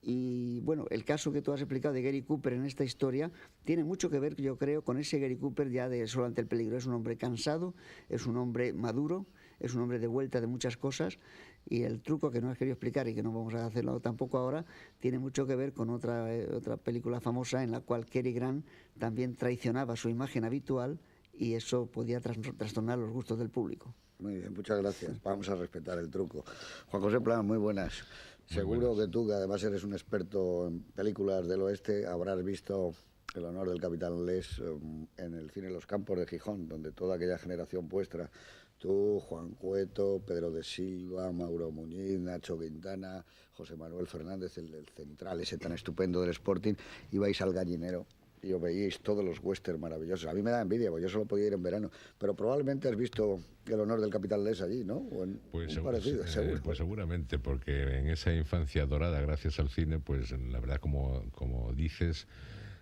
Y bueno, el caso que tú has explicado de Gary Cooper en esta historia tiene mucho que ver, yo creo, con ese Gary Cooper ya de Solo ante el peligro. Es un hombre cansado, es un hombre maduro, es un hombre de vuelta de muchas cosas, y el truco que no has querido explicar y que no vamos a hacerlo tampoco ahora, tiene mucho que ver con otra película famosa en la cual Cary Grant también traicionaba su imagen habitual y eso podía trastornar los gustos del público. Muy bien, muchas gracias. Vamos a respetar el truco. Juan José Plana, muy buenas. Muy Seguro buenas. que tú, que además eres un experto en películas del oeste, habrás visto El honor del capitán Les en el cine Los Campos de Gijón, donde toda aquella generación vuestra, tú, Juan Cueto, Pedro de Silva, Mauro Muñiz, Nacho Quintana, José Manuel Fernández, el central ese tan estupendo del Sporting, ibais al Gallinero y os veíais todos los westerns maravillosos. A mí me da envidia, porque yo solo podía ir en verano. Pero probablemente has visto El honor del capitán Les allí, ¿no? O en un parecido, seguro. Pues seguramente, porque en esa infancia dorada, gracias al cine, pues la verdad, como dices,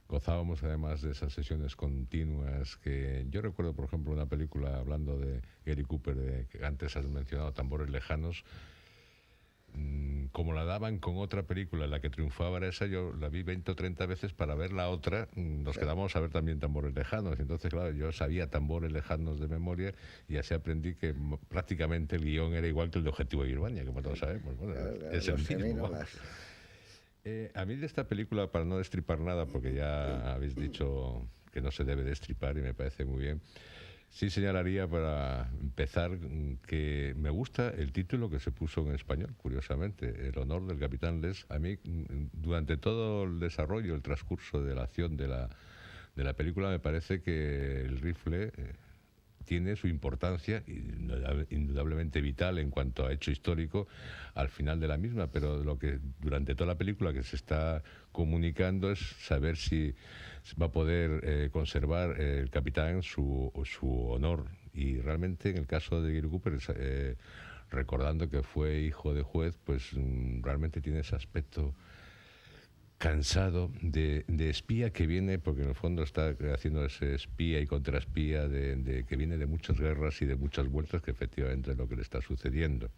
gozábamos además de esas sesiones continuas que yo recuerdo, por ejemplo, una película hablando de Gary Cooper, que antes has mencionado, Tambores Lejanos. Como la daban con otra película en la que triunfaba era esa, yo la vi 20 o 30 veces para ver la otra, nos quedamos a ver también Tambores Lejanos, entonces claro, yo sabía Tambores Lejanos de memoria y así aprendí que prácticamente el guión era igual que el de Objetivo Birmania, como todos sabemos. Bueno, es el mismo. A mí de esta película, para no destripar nada, porque ya habéis dicho que no se debe destripar y me parece muy bien, sí señalaría para empezar que me gusta el título que se puso en español, curiosamente, El honor del capitán Les. A mí, durante todo el desarrollo, el transcurso de la acción de la película, me parece que el rifle tiene su importancia, indudablemente vital en cuanto a hecho histórico, al final de la misma, pero lo que durante toda la película que se está comunicando es saber si va a poder conservar el capitán su honor. Y realmente en el caso de Gary Cooper, recordando que fue hijo de juez, pues realmente tiene ese aspecto cansado de espía que viene, porque en el fondo está haciendo ese espía y contraespía que viene de muchas guerras y de muchas vueltas, que efectivamente es lo que le está sucediendo.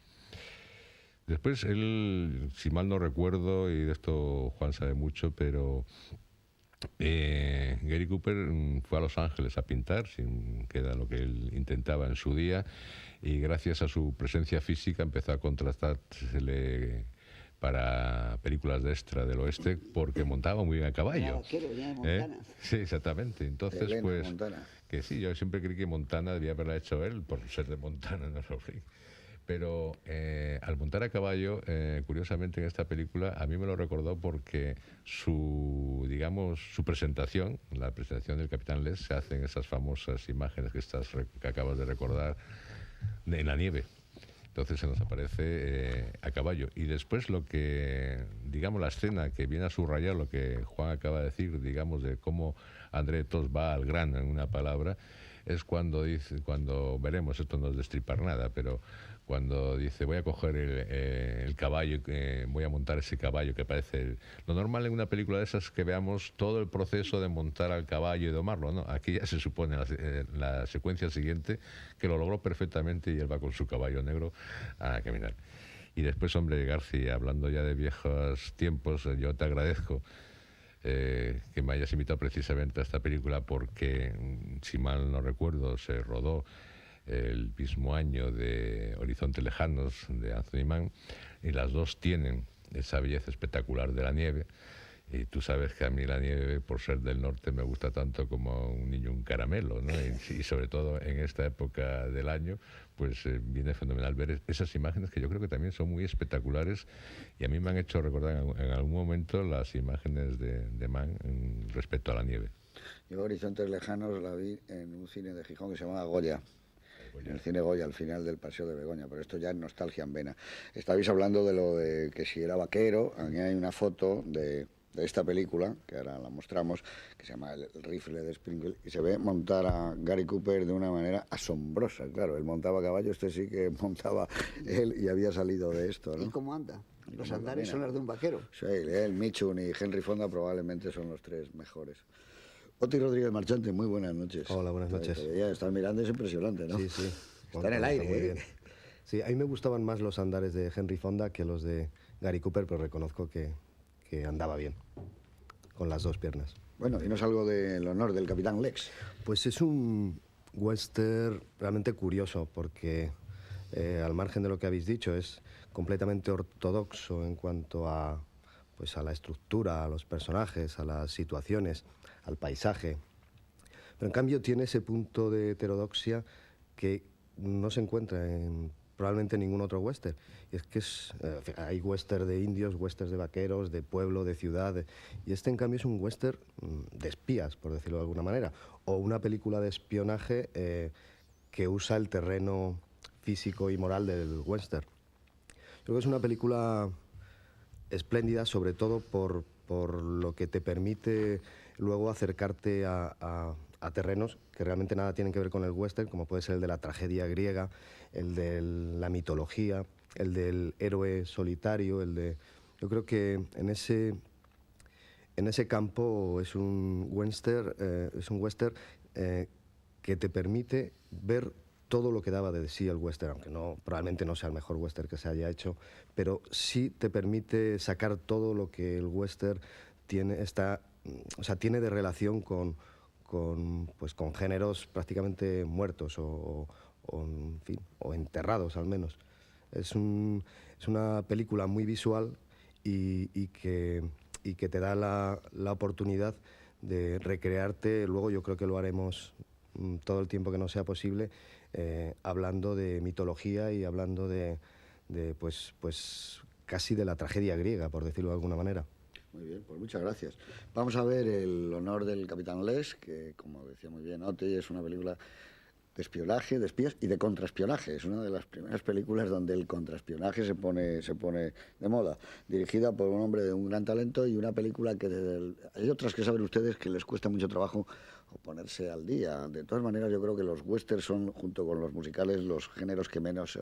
Después él, si mal no recuerdo, y de esto Juan sabe mucho, pero Gary Cooper fue a Los Ángeles a pintar, que era lo que él intentaba en su día, y gracias a su presencia física empezó a contratársele para películas de extra del oeste, porque montaba muy bien a caballo. Sí, exactamente. Entonces, Elena, pues, Montana. que sí, yo siempre creí que Montana debía haberla hecho él, por ser de Montana, no lo vi. Pero al montar a caballo, curiosamente en esta película, a mí me lo recordó porque su presentación, la presentación del Capitán Les, se hacen esas famosas imágenes que acabas de recordar en la nieve. Entonces se nos aparece a caballo. Y después la escena que viene a subrayar lo que Juan acaba de decir, de cómo André Tos va al grano en una palabra, es cuando veremos, esto no es destripar nada, pero cuando dice voy a coger el caballo, voy a montar ese caballo que parece... Lo normal en una película de esas es que veamos todo el proceso de montar al caballo y domarlo, ¿no? Aquí ya se supone la secuencia siguiente que lo logró perfectamente y él va con su caballo negro a caminar. Y después, hombre, García, hablando ya de viejos tiempos, yo te agradezco que me hayas invitado precisamente a esta película porque, si mal no recuerdo, se rodó el mismo año de Horizontes Lejanos de Anthony Mann, y las dos tienen esa belleza espectacular de la nieve. Y tú sabes que a mí la nieve, por ser del norte, me gusta tanto como un niño un caramelo, ¿no? Y sobre todo en esta época del año, pues viene fenomenal ver esas imágenes que yo creo que también son muy espectaculares, y a mí me han hecho recordar en algún momento las imágenes de Mann respecto a la nieve. Yo Horizontes Lejanos la vi en un cine de Gijón que se llama Goya. En el cine Goya, al final del Paseo de Begoña, pero esto ya es nostalgia en vena. Estabais hablando de lo de que si era vaquero. Aquí hay una foto de esta película, que ahora la mostramos, que se llama El rifle de Springfield, y se ve montar a Gary Cooper de una manera asombrosa. Claro, él montaba a caballo, este sí que montaba él y había salido de esto, ¿no? ¿Y cómo anda? Los andares son los de un vaquero. Sí, él, Michun y Henry Fonda probablemente son los tres mejores. Oti Rodríguez Marchante, muy buenas noches. Hola, buenas noches. Ya estás mirando, es impresionante, ¿no? Sí, sí. Está en el aire, ¿eh? Sí, a mí me gustaban más los andares de Henry Fonda que los de Gary Cooper, pero reconozco que que andaba bien, con las dos piernas. Bueno, dinos algo del honor del Capitán Lex. Pues es un western realmente curioso, porque al margen de lo que habéis dicho, es completamente ortodoxo en cuanto a, pues a la estructura, a los personajes, a las situaciones, al paisaje. Pero en cambio tiene ese punto de heterodoxia que no se encuentra en probablemente ningún otro western. Y es que hay western de indios, westerns de vaqueros, de pueblo, de ciudad. Y este, en cambio, es un western de espías, por decirlo de alguna manera. O una película de espionaje que usa el terreno físico y moral del western. Creo que es una película espléndida, sobre todo por lo que te permite luego acercarte a terrenos que realmente nada tienen que ver con el western, como puede ser el de la tragedia griega, el de la mitología, el del héroe solitario, Yo creo que en ese campo es un western, que te permite ver todo lo que daba de sí el western, aunque probablemente no sea el mejor western que se haya hecho, pero sí te permite sacar todo lo que el western tiene de relación con géneros prácticamente muertos en fin, o enterrados al menos. Es una película muy visual y que te da la oportunidad de recrearte. Luego yo creo que lo haremos todo el tiempo que nos sea posible, hablando de mitología y hablando de casi de la tragedia griega, por decirlo de alguna manera. Muy bien, pues muchas gracias. Vamos a ver El honor del Capitán Lex, que, como decía muy bien Oti, es una película de espionaje, de espías y de contraespionaje. Es una de las primeras películas donde el contraespionaje se pone de moda. Dirigida por un hombre de un gran talento y una película que hay otras que saben ustedes que les cuesta mucho trabajo ponerse al día. De todas maneras, yo creo que los westerns son, junto con los musicales, los géneros que menos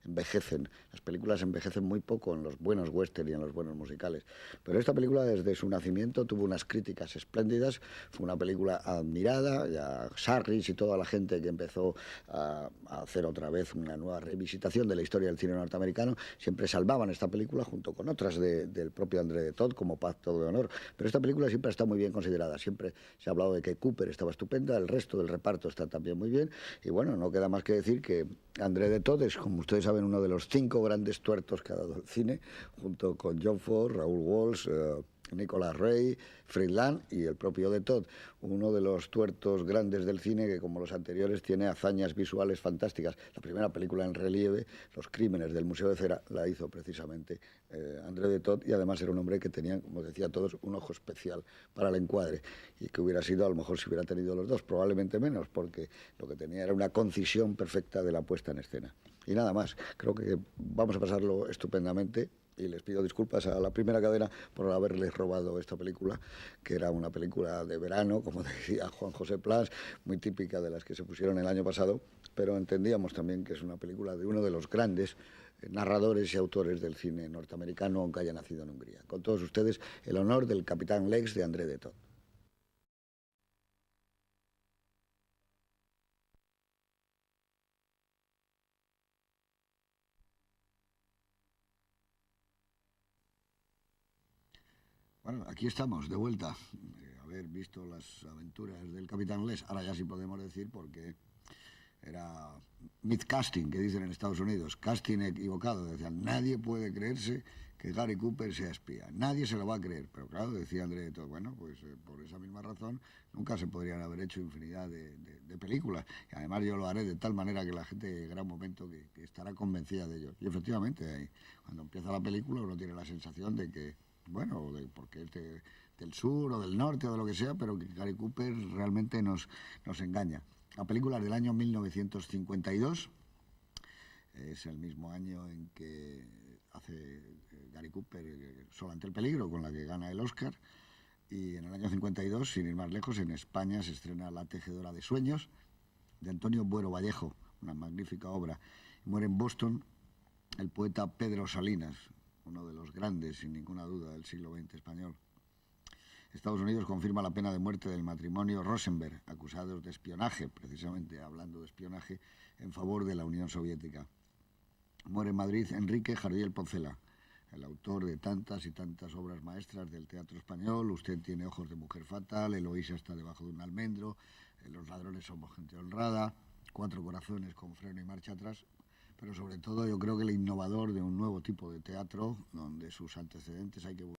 envejecen. Las películas envejecen muy poco en los buenos western y en los buenos musicales. Pero esta película, desde su nacimiento, tuvo unas críticas espléndidas. Fue una película admirada. Ya Sarris y toda la gente que empezó a hacer otra vez una nueva revisitación de la historia del cine norteamericano siempre salvaban esta película junto con otras del propio André de Toth, como Pacto de Honor. Pero esta película siempre está muy bien considerada. Siempre se ha hablado de que Cooper estaba estupenda, el resto del reparto está también muy bien. Y bueno, no queda más que decir que André de Toth es, como ustedes saben, uno de los 5 grandes tuertos que ha dado el cine, junto con John Ford, Raúl Walsh, Nicholas Ray, Friedland y el propio de Todd, uno de los tuertos grandes del cine que, como los anteriores, tiene hazañas visuales fantásticas. La primera película en relieve, Los crímenes del Museo de Cera, la hizo precisamente André de Todd, y además era un hombre que tenía, como decía todos, un ojo especial para el encuadre, y que hubiera sido, a lo mejor, si hubiera tenido los dos, probablemente menos, porque lo que tenía era una concisión perfecta de la puesta en escena. Y nada más, creo que vamos a pasarlo estupendamente. Y les pido disculpas a la primera cadena por haberles robado esta película, que era una película de verano, como decía Juan José Plas, muy típica de las que se pusieron el año pasado, pero entendíamos también que es una película de uno de los grandes narradores y autores del cine norteamericano, aunque haya nacido en Hungría. Con todos ustedes, El honor del Capitán Lex, de André de Toth. Bueno, aquí estamos, de vuelta. Haber visto las aventuras del Capitán Les, ahora ya sí podemos decir, porque era miscasting, que dicen en Estados Unidos, casting equivocado. Decían, nadie puede creerse que Gary Cooper sea espía, nadie se lo va a creer. Pero claro, decía André de Toth, bueno, pues por esa misma razón nunca se podrían haber hecho infinidad de películas. Y además yo lo haré de tal manera que la gente llegará un momento que estará convencida de ello. Y efectivamente, cuando empieza la película uno tiene la sensación de que, bueno, porque es del sur o del norte o de lo que sea, pero que Gary Cooper realmente nos engaña. La película es del año 1952, es el mismo año en que hace Gary Cooper Solo ante el peligro, con la que gana el Oscar, y en el año 52, sin ir más lejos, en España se estrena La tejedora de sueños, de Antonio Buero Vallejo, una magnífica obra. Muere en Boston el poeta Pedro Salinas, uno de los grandes, sin ninguna duda, del siglo XX español. Estados Unidos confirma la pena de muerte del matrimonio Rosenberg, acusados de espionaje, precisamente hablando de espionaje, en favor de la Unión Soviética. Muere en Madrid Enrique Jardiel Poncela, el autor de tantas y tantas obras maestras del teatro español. Usted tiene ojos de mujer fatal, Eloísa está debajo de un almendro, Los ladrones somos gente honrada, Cuatro corazones con freno y marcha atrás. Pero sobre todo yo creo que el innovador de un nuevo tipo de teatro, donde sus antecedentes hay que